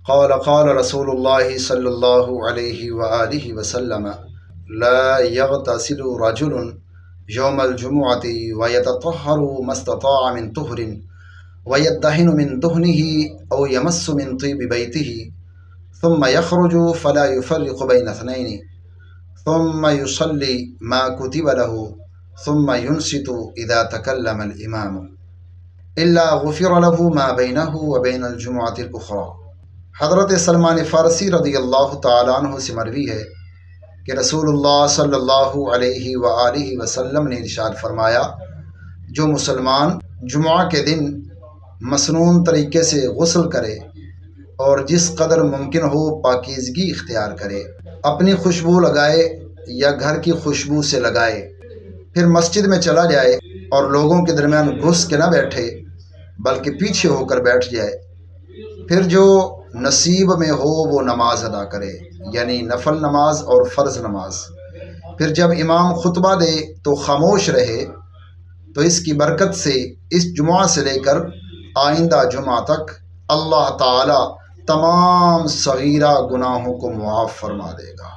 قال رسول اللہ صلی اللہ علیہ وآلہ وسلم لا يغتسل رجل يوم الجمعة ويتطهر ما استطاع من طهر ويدهن من دهنه أو يمس من طيب بيته ثم يخرج فلا يفرق بين اثنين ثم يصلي ما كتب له ثم ينصت إذا تكلم الإمام إلا غفر له ما بينه وبين الجمعة الأخرى۔ حضرت سلمان فارسی رضی اللہ تعالیٰ عنہ سے مروی ہے کہ رسول اللہ صلی اللہ علیہ وآلہ وسلم نے ارشاد فرمایا، جو مسلمان جمعہ کے دن مسنون طریقے سے غسل کرے اور جس قدر ممکن ہو پاکیزگی اختیار کرے، اپنی خوشبو لگائے یا گھر کی خوشبو سے لگائے، پھر مسجد میں چلا جائے اور لوگوں کے درمیان گھس کے نہ بیٹھے بلکہ پیچھے ہو کر بیٹھ جائے، پھر جو نصیب میں ہو وہ نماز ادا کرے، یعنی نفل نماز اور فرض نماز، پھر جب امام خطبہ دے تو خاموش رہے، تو اس کی برکت سے اس جمعہ سے لے کر آئندہ جمعہ تک اللہ تعالی تمام صغیرہ گناہوں کو معاف فرما دے گا۔